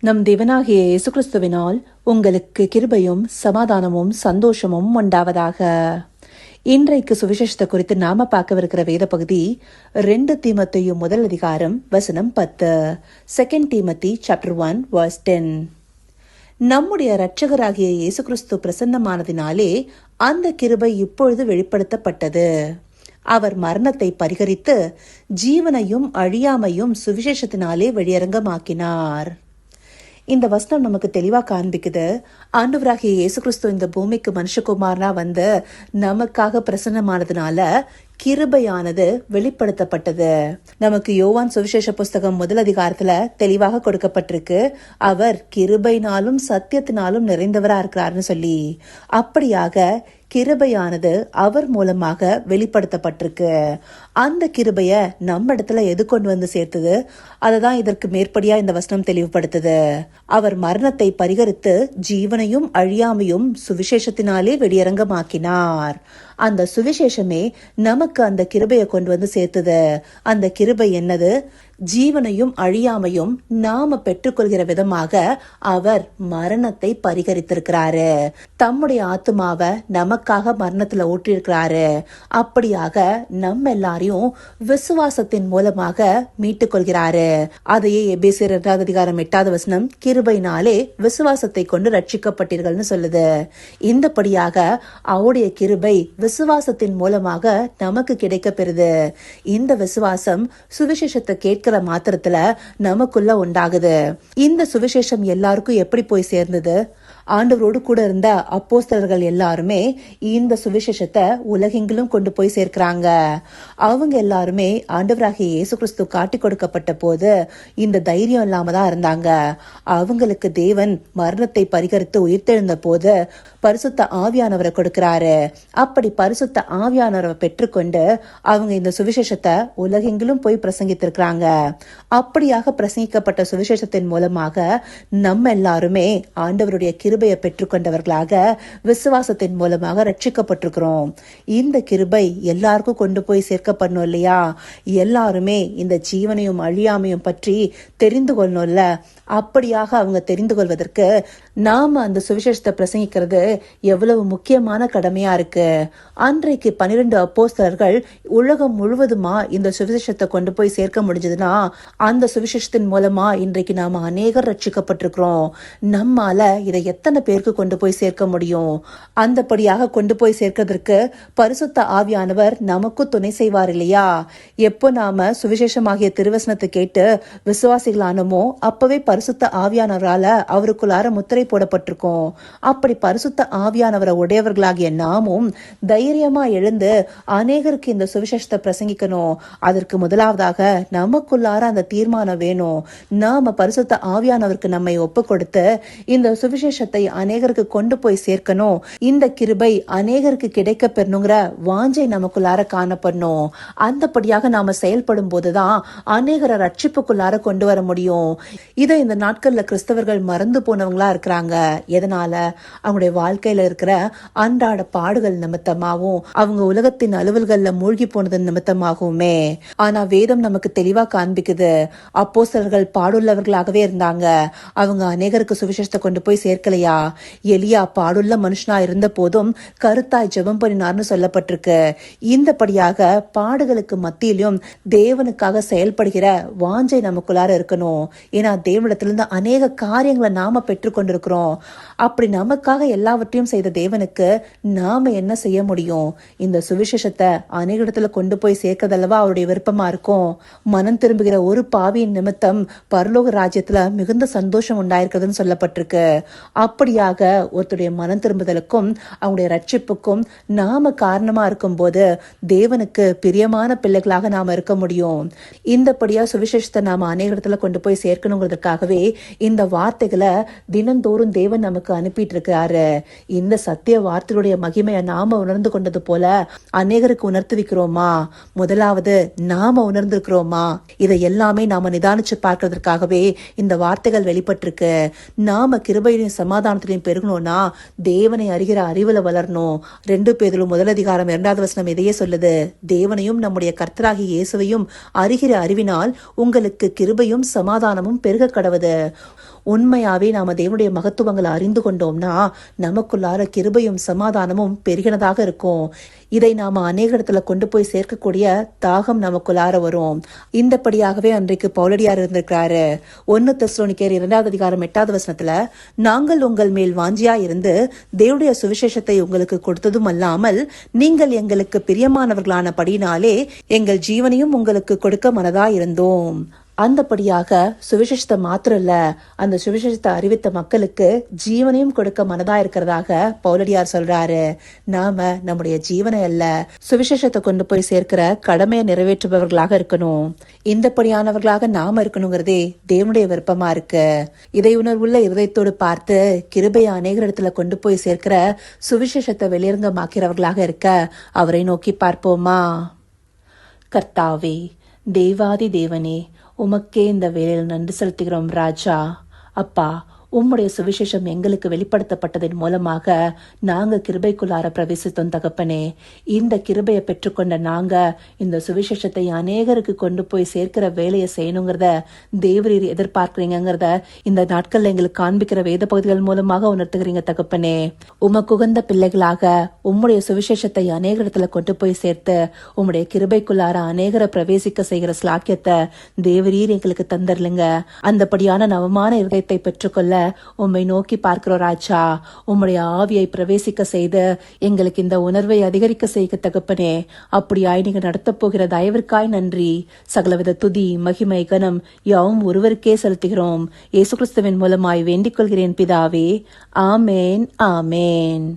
நம் தேவனாகிய இயேசு கிறிஸ்துவினால் உங்களுக்கு கிருபையும் சமாதானமும் சந்தோஷமும் உண்டாவதாக. இன்றைக்கு சுவிசேஷத்தை குறித்து நாம பார்க்கவிருக்கிற வேத பகுதி 2 தீமோத்தேயு முதல் அதிகாரம் வசனம் 10. 2 தீமோத்தி சாப்டர் 1 verse 10. நம்முடைய இரட்சகராகிய இயேசு கிறிஸ்து பிரசன்னமானதினாலே அந்த கிருபை இப்பொழுது வெளிப்படுத்தப்பட்டது. அவர் மரணத்தை பரிகரித்து ஜீவனையும் அழியாமையும் சுவிசேஷத்தினாலே வெளியரங்கமாக்கினார். இந்த வசனம் நமக்கு தெளிவா காண்பிக்குது, ஆண்டவராகிய இயேசு கிறிஸ்து இந்த பூமிக்கு மனுஷகுமாரனா வந்து நமக்காக பிரசன்னமானதுனால கிருபையானது வெளிப்படுத்தப்பட்டது. நமக்கு யோவான் சுவிசேஷ புஸ்தகம் முதல் அதிகாரத்துல தெளிவாக கொடுக்கப்பட்டிருக்கு, அவர் கிருபைனாலும் சத்தியத்தினாலும் நிறைந்தவரா இருக்கிறார்னு சொல்லி. அப்படியாக கிருபையானது அவர் மூலமாக வெளிப்படுத்தப்பட்டிருக்கு. அந்த கிருபைய நம்ம இடத்துல எது கொண்டு வந்து சேர்த்தது? அததான் இதற்கு மேற்படியா இந்த வசனம் தெளிவுபடுத்துது. அவர் மரணத்தை பரிகரித்து ஜீவனையும் அழியாமையும் சுவிசேஷத்தினாலே வெளியரங்கமாக்கினார். அந்த சுவிசேஷமே நமக்கு அந்த கிருபையை கொண்டு வந்து சேர்த்தது. அந்த கிருபை என்னது? ஜீவனையும் அழியாமையும் நாம பெற்றுக்கொள்கிற விதமாக அவர் மரணத்தை பரிகரித்திருக்கிறாரு. தம்முடைய ஆத்துமாவை நமக்காக மரணத்துல ஊற்றிருக்கிறாரு. அப்படியாக நம்ம எல்லாரையும் விசுவாசத்தின் மூலமாக மீட்டுக் கொள்கிறாரு. அதையே எபேசியர் 2 அதிகாரம் 8 வசனம் கிருபையினாலே விசுவாசத்தை கொண்டு ரட்சிக்கப்பட்டீர்கள்னு சொல்லுது. இந்தபடியாக அவருடைய கிருபை விசுவாசத்தின் மூலமாக நமக்கு கிடைக்க பெறுது. இந்த விசுவாசம் சுவிசேஷத்தை கேட்கிற மாத்திரத்துல நமக்குள்ள உண்டாகுது. இந்த சுவிசேஷம் எல்லாருக்கும் எப்படி போய் சேர்ந்தது? ஆண்டவரோடு கூட இருந்த அப்போஸ்தலர்கள் எல்லாருமே இந்த சுவிசேஷத்தை உலகெங்கிலும் கொண்டு போய் சேர்க்கிறாங்க. அவங்க எல்லாருமே ஆண்டவராகிய இயேசு கிறிஸ்து காட்டி கொடுக்கப்பட்ட போது இந்த தைரியம் இல்லாம தான் இருந்தாங்க. அவங்களுக்கு தேவன் மரணத்தை பரிகரித்து உயிர்த்தெழுந்த போது பரிசுத்த ஆவியானவரை கொடுக்கிறாரு. அப்படி பரிசுத்த ஆவியானவரை பெற்றுக்கொண்டு அவங்க இந்த சுவிசேஷத்தை உலகெங்கிலும் போய் பிரசங்கித்திருக்கிறாங்க. அப்படியாக பிரசங்கிக்கப்பட்ட சுவிசேஷத்தின் மூலமாக நம்ம எல்லாருமே ஆண்டவருடைய கிருபையை பெற்றுக்கொண்டவர்களாக விசுவாசத்தின் மூலமாக ரட்சிக்கப்பட்டிருக்கிறோம். இந்த கிருபை எல்லாருக்கும் கொண்டு போய் சேர்க்கப்படணும் இல்லையா? எல்லாருமே இந்த ஜீவனையும் அழியாமையும் பற்றி தெரிந்து கொள்ளணும்ல. அப்படியாக அவங்க தெரிந்து கொள்வதற்கு நாம அந்த சுவிசேஷத்தை பிரசங்கிக்கிறது எவ்வளவு முக்கியமான கடமையா இருக்கு. அன்றைக்கு 12 அப்போஸ்தலர்கள் உலகம் முழுவதுமா இந்த சுவிசேஷத்தை கொண்டு போய் சேர்க்க முடிஞ்சதுன்னா அந்த சுவிசேஷத்தின் மூலமா இன்றைக்கு நாம அநேகர் ரட்சிக்கப்பட்டிருக்கிறோம். நம்மால இதை எத்தனை பேருக்கு கொண்டு போய் சேர்க்க முடியும்? அந்தபடியாக கொண்டு போய் சேர்க்கிறதுக்கு பரிசுத்த ஆவியானவர் நமக்கு துணை செய்வார் இல்லையா? எப்போ நாம சுவிசேஷமாகிய திருவசனத்தை கேட்டு விசுவாசிகளானமோ அப்பவே பரிசுத்த ஆவியானவரால அவருக்குள்ளார முத்திரை போடப்பட்டிருக்கோம். அப்படி பரிசுத்த ஆவியானவரை உடையவர்களாகிய நாமும் தைரியமா எழுந்து அநேகருக்கு இந்த சுவிசேஷத்தை பிரசங்கிக்கணும். அதற்கு முதலாவதாக நமக்குள்ளார அந்த தீர்மானம் வேணும். நாம பரிசுத்த ஆவியானவருக்கு நம்மை ஒப்பு கொடுத்து இந்த சுவிசேஷத்தை அநேகருக்கு கொண்டு போய் சேர்க்கணும். இந்த கிருபை அநேகருக்கு கிடைக்க பெறணுங்கிற வாஞ்சை நமக்குள்ளார காணப்படணும். அந்தபடியாக நாம செயல்படும் போதுதான் அநேகரை ரட்சிப்புக்குள்ளார கொண்டு வர முடியும். இதை இந்த நாட்கள்ல கிறிஸ்தவர்கள் மறந்து போனவங்களா இருக்கிறாங்க. எதனால? அவங்களுடைய வாழ்க்கையில இருக்கிற அன்றாட பாடுகள் நிமித்தமாகவும் அவங்க உலகத்தின் அலுவல்கள்ல மூழ்கி போனது நிமித்தமாகவுமே. ஆனா வேதம் நமக்கு தெளிவா காண்பிக்குது, அப்போஸ்தலர்கள் பாடுள்ளவர்களாகவே இருந்தாங்க. அவங்க அநேகருக்கு சுவிசேஷத்தை கொண்டு போய் சேர்க்கலையா? எலியா பாடுள்ள மனுஷனா இருந்த போதும் கருத்தாய் ஜெபம் பண்ணினார்னு சொல்லப்பட்டிருக்கு. இந்தபடியாக பாடுகளுக்கு மத்தியிலும் தேவனுக்காக செயல்படுகிற வாஞ்சை நமக்குள்ளார இருக்கணும். ஏன்னா தேவனிடத்திலிருந்து அநேக காரியங்களை நாம பெற்றுக்கொண்டிருக்கிறோம். அப்படி நமக்காக எல்லாவற்றையும் செய்த தேவனுக்கு நாம என்ன செய்ய முடியும்? இந்த சுவிசேஷத்தை அநேக இடத்துல கொண்டு போய் சேர்க்கதல்லவா அவருடைய விருப்பமா இருக்கும். மனம் திரும்புகிற ஒரு பாவியின் நிமித்தம் பரலோக ராஜ்யத்துல மிகுந்த சந்தோஷம் உண்டாயிருக்கிறதுன்னு சொல்லப்பட்டிருக்கு. அப்படியாக ஒருத்தருடைய மனம் திரும்புதலுக்கும் அவங்களுடைய ரட்சிப்புக்கும் நாம காரணமா இருக்கும் போது தேவனுக்கு பிரியமான பிள்ளைகளாக நாம இருக்க முடியும். இந்தபடியா சுவிசேஷத்தை நாம அநேக இடத்துல கொண்டு போய் சேர்க்கணுங்கிறதுக்காகவே இந்த வார்த்தைகளை தினந்தோறும் தேவன் நமக்கு அனுப்பிட்டு இருக்காரு. இந்த சத்திய வார்த்தையுடைய மகிமையை நாம உணர்ந்து கொண்டது போல அநேகருக்கு உணர்த்து வைக்கிறோமா? முதலாவது நாம உணர்ந்திருக்கிறோமா? இதை எல்லாமே நாம நிதானிச்சு பார்க்கறதுக்காகவே இந்த வார்த்தைகள் வெளிப்பட்டிருக்கு. நாம கிருபையிலையும் சமாதானத்திலையும் பெருகணும்னா தேவனை அறிகிற அறிவுல வளரணும். 2 பேதுரு 1 அதிகாரம் 2 வசனம் இதையே சொல்லுது. தேவனையும் நம்முடைய கர்த்தராகிய இயேசுவையும் அறிகிற அறிவினால் உங்களுக்கு கிருபையும் சமாதானமும் பெருக கடவுது. உண்மையாவே நாம தேவனுடைய மகத்துவங்களை அறிந்து கொண்டோம்னா நமக்குள்ளார கிருபையும் சமாதானமும் பெருகினதாக இருக்கும். இதை நாம அநேக இடத்துல கொண்டு போய் சேர்க்கக்கூடிய தாகம் நமக்குள்ளார வரும். இந்தபடியாகவே அன்றைக்கு பவுலடியார் இருந்திருக்கிறாரு. 1 தெசலோனிக்கேயர் 2:8 நாங்கள் உங்கள் மேல் வாஞ்சியா இருந்து தேவனுடைய சுவிசேஷத்தை உங்களுக்கு கொடுத்ததும் அல்லாமல் நீங்கள் எங்களுக்கு பிரியமானவர்களானபடினாலே எங்கள் ஜீவனையும் உங்களுக்கு கொடுக்க மனதா இருந்தோம். அந்தபடியாக சுவிசேஷத்தை மாத்திரம் இல்ல, அந்த சுவிசேஷத்தை அறிவித்த மக்களுக்கு ஜீவனையும் கொடுக்க மனதா இருக்கிறதாக பவுலடியார் சொல்றாரு. நாம நம்முடைய ஜீவனை அல்ல, சுவிசேஷத்தை கொண்டு போய் சேர்க்கிற கடமையை நிறைவேற்றுபவர்களாக இருக்கணும். இந்தபடியானவர்களாக நாம இருக்கணுங்கிறதே தேவனுடைய விருப்பமா இருக்கு. இதை உணர்வுள்ள இருதயத்தோடு பார்த்து கிருபையை அநேக இடத்துல கொண்டு போய் சேர்க்கிற சுவிசேஷத்தை வெளியரங்கமாக்கிறவர்களாக இருக்க அவரை நோக்கி பார்ப்போமா. கர்த்தாவே, தேவாதி தேவனே, உமக்கே இந்த வேளையில் நன்றி செலுத்துகிறோம் ராஜா. அப்பா, உம்முடைய சுவிசேஷம் எங்களுக்கு வெளிப்படுத்தப்பட்டதன் மூலமாக நாங்க கிருபைக்குள்ளார பிரவேசித்தோம் தகப்பனே. இந்த கிருபையை பெற்றுக்கொண்ட நாங்க இந்த சுவிசேஷத்தை அநேகருக்கு கொண்டு போய் சேர்க்கிற வேலையை செய்யணுங்கிறத தேவரீர் எதிர்பார்க்கிறீங்கிறத இந்த நாட்கள்ல எங்களுக்கு காண்பிக்கிற வேத பகுதிகள் மூலமாக உணர்த்துகிறீங்க தகப்பனே. உமக்கு உகந்த பிள்ளைகளாக உம்முடைய சுவிசேஷத்தை அநேக இடத்துல கொண்டு போய் சேர்த்து உம்முடைய கிருபைக்குள்ளார அநேகரை பிரவேசிக்க செய்கிற ஸ்லாக்கியத்தை தேவரீர் எங்களுக்கு தந்தர்லுங்க. அந்தபடியான நவமான இருதயத்தை பெற்றுக்கொள்ள உம்மை நோக்கி பார்க்கிறோம் ராஜா. உம்முடைய ஆவியை பிரவேசிக்க செய்து எங்களுக்கு இந்த உணர்வை அதிகரிக்க செய்க தகப்பனே. அப்படியாய் நீங்க நடத்த போகிற தயவிற்காய் நன்றி. சகலவித துதி மகிமை கனம் யாவும் ஒருவருக்கே செலுத்துகிறோம். இயேசு கிறிஸ்துவின் மூலமாய் வேண்டிக் கொள்கிறேன் பிதாவே. ஆமேன், ஆமேன்.